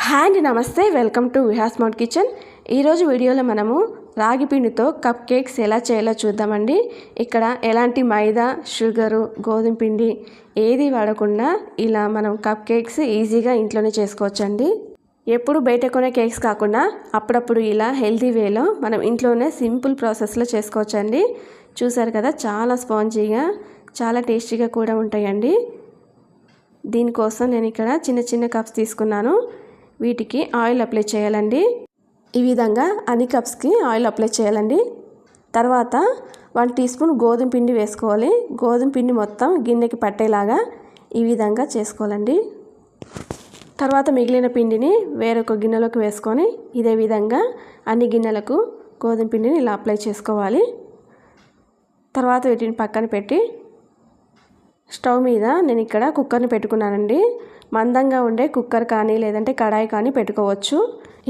Hi అండి, నమస్తే. Welcome to Vihas smart kitchen. ఈరోజు వీడియోలో మనము రాగి పిండితో కప్ కేక్స్ ఎలా చేయాలో చూద్దామండి. ఇక్కడ ఎలాంటి మైదా, షుగరు, గోధుమ పిండి ఏది వాడకుండా ఇలా మనం కప్ కేక్స్ ఈజీగా ఇంట్లోనే చేసుకోవచ్చండి. ఎప్పుడు బయట కొనే కేక్స్ కాకుండా అప్పుడప్పుడు ఇలా హెల్తీ వేలో మనం ఇంట్లోనే సింపుల్ ప్రాసెస్లో చేసుకోవచ్చండి. చూసారు కదా, చాలా స్పాంజీగా చాలా టేస్టీగా కూడా ఉంటాయండి. దీనికోసం నేను ఇక్కడ చిన్న చిన్న కప్స్ తీసుకున్నాను. వీటికి ఆయిల్ అప్లై చేయాలండి. ఈ విధంగా అన్ని కప్స్కి ఆయిల్ అప్లై చేయాలండి. తర్వాత 1 టీ స్పూన్ గోధుమ పిండి వేసుకోవాలి. గోధుమ పిండి మొత్తం గిన్నెకి పట్టేలాగా ఈ విధంగా చేసుకోవాలండి. తర్వాత మిగిలిన పిండిని వేరొక గిన్నెలోకి వేసుకొని ఇదే విధంగా అన్ని గిన్నెలకు గోధుమ పిండిని ఇలా అప్లై చేసుకోవాలి. తర్వాత వీటిని పక్కన పెట్టి స్టవ్ మీద నేను ఇక్కడ కుక్కర్ని పెట్టుకున్నానండి. మందంగా ఉండే కుక్కర్ కానీ లేదంటే కడాయి కానీ పెట్టుకోవచ్చు.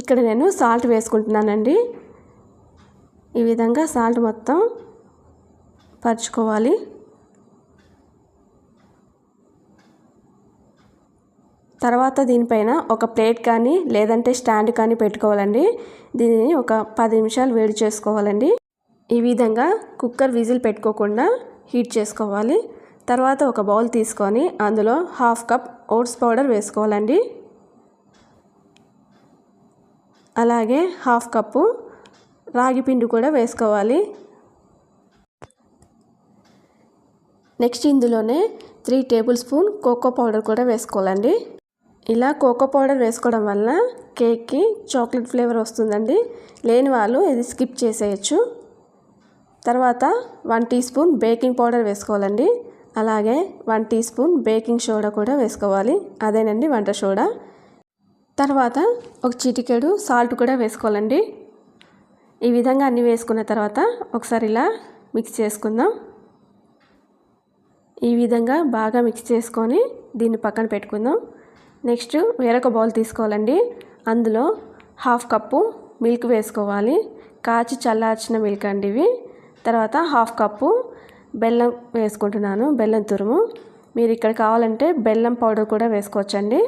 ఇక్కడ నేను సాల్ట్ వేసుకుంటున్నానండి. ఈ విధంగా సాల్ట్ మొత్తం పరుచుకోవాలి. తర్వాత దీనిపైన ఒక ప్లేట్ కానీ లేదంటే స్టాండ్ కానీ పెట్టుకోవాలండి. దీనిని ఒక 10 నిమిషాలు వేడి చేసుకోవాలండి. ఈ విధంగా కుక్కర్ విజిల్ పెట్టుకోకుండా హీట్ చేసుకోవాలి. తర్వాత ఒక బౌల్ తీసుకొని అందులో 1/2 కప్ ఓట్స్ పౌడర్ వేసుకోవాలండి. అలాగే 1/2 కప్పు రాగి పిండి కూడా వేసుకోవాలి. నెక్స్ట్ ఇందులోనే 3 టేబుల్ స్పూన్ కోకో పౌడర్ కూడా వేసుకోవాలండి. ఇలా కోకో పౌడర్ వేసుకోవడం వల్ల కేక్కి చాక్లెట్ ఫ్లేవర్ వస్తుందండి. లేని వాళ్ళు ఇది స్కిప్ చేసేయచ్చు. తర్వాత 1 టీ స్పూన్ బేకింగ్ పౌడర్ వేసుకోవాలండి. అలాగే 1 టీ స్పూన్ బేకింగ్ సోడా కూడా వేసుకోవాలి. అదేనండి వంట సోడా. తర్వాత ఒక చిటికెడు సాల్ట్ కూడా వేసుకోవాలండి. ఈ విధంగా అన్నీ వేసుకున్న తర్వాత ఒకసారి ఇలా మిక్స్ చేసుకుందాం. ఈ విధంగా బాగా మిక్స్ చేసుకొని దీన్ని పక్కన పెట్టుకుందాం. నెక్స్ట్ వేరొక బౌల్ తీసుకోవాలండి. అందులో 1/2 కప్పు మిల్క్ వేసుకోవాలి. కాచి చల్లార్చిన మిల్క్ అండి ఇవి. తర్వాత 1/2 కప్పు బెల్లం వేసుకుంటున్నాను, బెల్లం తురుము. మీరు ఇక్కడ కావాలంటే బెల్లం పౌడర్ కూడా వేసుకోవచ్చండి.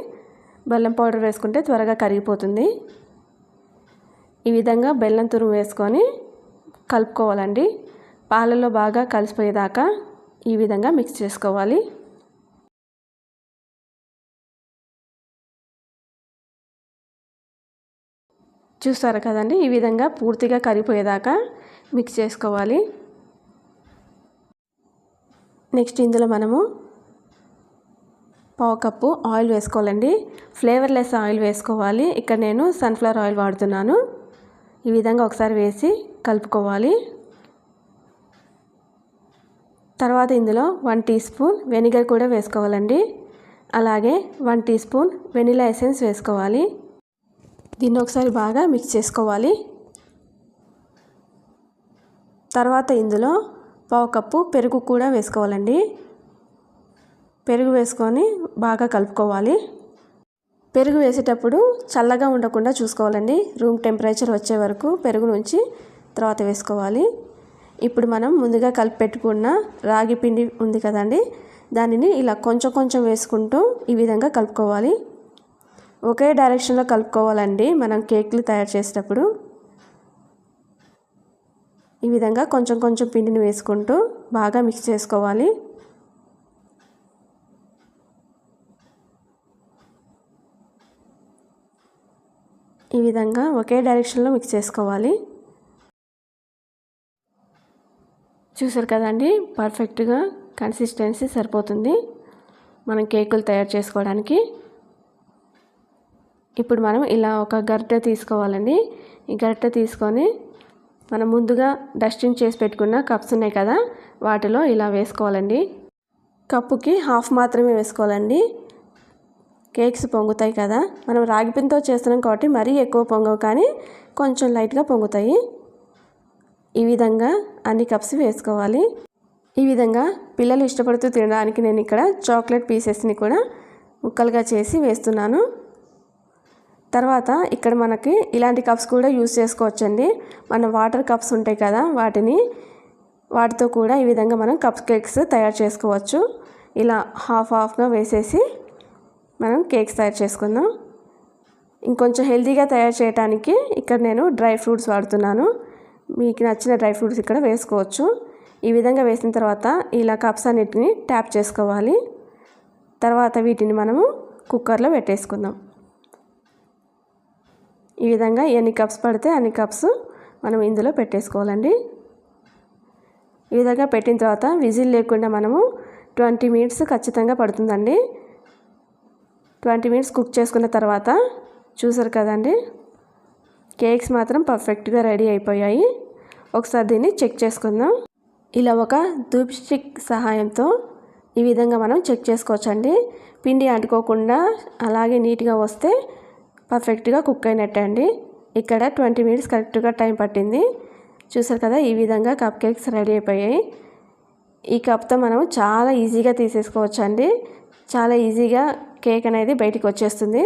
బెల్లం పౌడర్ వేసుకుంటే త్వరగా కరిగిపోతుంది. ఈ విధంగా బెల్లం తురుము వేసుకొని కలుపుకోవాలండి. పాలలో బాగా కలిసిపోయేదాకా ఈ విధంగా మిక్స్ చేసుకోవాలి. చూస్తారు కదండి, ఈ విధంగా పూర్తిగా కరిగిపోయేదాకా మిక్స్ చేసుకోవాలి. నెక్స్ట్ ఇందులో మనము 1/2 కప్పు ఆయిల్ వేసుకోవాలండి. ఫ్లేవర్లెస్ ఆయిల్ వేసుకోవాలి. ఇక్కడ నేను సన్ఫ్లవర్ ఆయిల్ వాడుతున్నాను. ఈ విధంగా ఒకసారి వేసి కలుపుకోవాలి. తర్వాత ఇందులో 1 టీ స్పూన్ వెనిగర్ కూడా వేసుకోవాలండి. అలాగే 1 టీ స్పూన్ వెనిలా ఎసెన్స్ వేసుకోవాలి. దీన్ని ఒకసారి బాగా మిక్స్ చేసుకోవాలి. తర్వాత ఇందులో 1/2 కప్పు పెరుగు కూడా వేసుకోవాలండి. పెరుగు వేసుకొని బాగా కలుపుకోవాలి. పెరుగు వేసేటప్పుడు చల్లగా ఉండకుండా చూసుకోవాలండి. రూమ్ టెంపరేచర్ వచ్చే వరకు పెరుగు నుంచి తర్వాత వేసుకోవాలి. ఇప్పుడు మనం ముందుగా కలిపి పెట్టుకున్న రాగి పిండి ఉంది కదండి, దానిని ఇలా కొంచెం కొంచెం వేసుకుంటూ ఈ విధంగా కలుపుకోవాలి. ఒకే డైరెక్షన్లో కలుపుకోవాలండి మనం కేక్లు తయారు చేసేటప్పుడు. ఈ విధంగా కొంచెం కొంచెం పిండిని వేసుకుంటూ బాగా మిక్స్ చేసుకోవాలి. ఈ విధంగా ఒకే డైరెక్షన్లో మిక్స్ చేసుకోవాలి. చూసారు కదండి, పర్ఫెక్ట్గా కన్సిస్టెన్సీ సరిపోతుంది మనం కేకులు తయారు చేసుకోవడానికి. ఇప్పుడు మనం ఇలా ఒక గరిటె తీసుకోవాలండి. ఈ గరిటె తీసుకొని మనం ముందుగా డస్టింగ్ చేసి పెట్టుకున్న కప్స్ ఉన్నాయి కదా, వాటిలో ఇలా వేసుకోవాలండి. కప్పుకి 1/2 మాత్రమే వేసుకోవాలండి. కేక్స్ పొంగుతాయి కదా, మనం రాగి పిండితో చేస్తున్నాం కాబట్టి మరీ ఎక్కువ పొంగవు, కానీ కొంచెం లైట్గా పొంగుతాయి. ఈ విధంగా అన్ని కప్స్ వేసుకోవాలి. ఈ విధంగా పిల్లలు ఇష్టపడుతూ తినడానికి నేను ఇక్కడ చాక్లెట్ పీసెస్ని కూడా ముక్కలుగా చేసి వేస్తున్నాను. తర్వాత ఇక్కడ మనకి ఇలాంటి కప్స్ కూడా యూస్ చేసుకోవచ్చండి. మన వాటర్ కప్స్ ఉంటాయి కదా, వాటితో కూడా ఈ విధంగా మనం కప్ కేక్స్ తయారు చేసుకోవచ్చు. ఇలా హాఫ్గా వేసేసి మనం కేక్స్ తయారు చేసుకుందాం. ఇంకొంచెం హెల్తీగా తయారు చేయడానికి ఇక్కడ నేను డ్రై ఫ్రూట్స్ వాడుతున్నాను. మీకు నచ్చిన డ్రై ఫ్రూట్స్ ఇక్కడ వేసుకోవచ్చు. ఈ విధంగా వేసిన తర్వాత ఇలా కప్స్ అన్నిటిని ట్యాప్ చేసుకోవాలి. తర్వాత వీటిని మనము కుక్కర్లో పెట్టేసుకుందాం. ఈ విధంగా ఎన్ని కప్స్ పడితే అన్ని కప్స్ మనం ఇందులో పెట్టేసుకోవాలండి. ఈ విధంగా పెట్టిన తర్వాత విజిల్ లేకుండా మనము 20 మినిట్స్ ఖచ్చితంగా పడుతుందండి. 20 మినిట్స్ కుక్ చేసుకున్న తర్వాత చూసారు కదండి, కేక్స్ మాత్రం పర్ఫెక్ట్గా రెడీ అయిపోయాయి. ఒకసారి దీన్ని చెక్ చేసుకుందాం. ఇలా ఒక ధూప్ స్టిక్ సహాయంతో ఈ విధంగా మనం చెక్ చేసుకోవచ్చండి. పిండి అంటుకోకుండా అలాగే నీట్గా వస్తే పర్ఫెక్ట్గా కుక్ అయినట్టే అండి. ఇక్కడ 20 మినిట్స్ కరెక్ట్గా టైం పట్టింది. చూసారు కదా, ఈ విధంగా కప్ కేక్స్ రెడీ అయిపోయాయి. ఈ కప్తో మనం చాలా ఈజీగా తీసేసుకోవచ్చు అండి. చాలా ఈజీగా కేక్ అనేది బయటికి వచ్చేస్తుంది.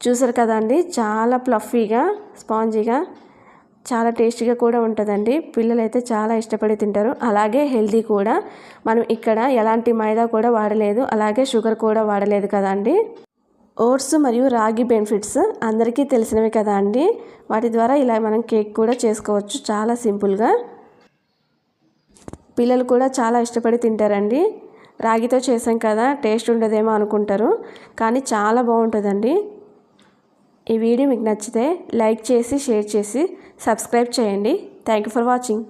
చూసారు కదండి, చాలా ఫ్లఫీగా స్పాంజీగా చాలా టేస్టీగా కూడా ఉంటుందండి. పిల్లలు అయితే చాలా ఇష్టపడి తింటారు. అలాగే హెల్తీ కూడా. మనం ఇక్కడ ఎలాంటి మైదా కూడా వాడలేదు, అలాగే షుగర్ కూడా వాడలేదు కదండి. ఓట్స్ మరియు రాగి బెనిఫిట్స్ అందరికీ తెలిసినవి కదా అండి. వాటి ద్వారా ఇలా మనం కేక్ కూడా చేసుకోవచ్చు చాలా సింపుల్గా. పిల్లలు కూడా చాలా ఇష్టపడి తింటారండి. రాగితో చేసాం కదా, టేస్ట్ ఉండదేమో అనుకుంటారు, కానీ చాలా బాగుంటుందండి. ఈ వీడియో మీకు నచ్చితే లైక్ చేసి షేర్ చేసి సబ్స్క్రైబ్ చేయండి. Thank you for watching.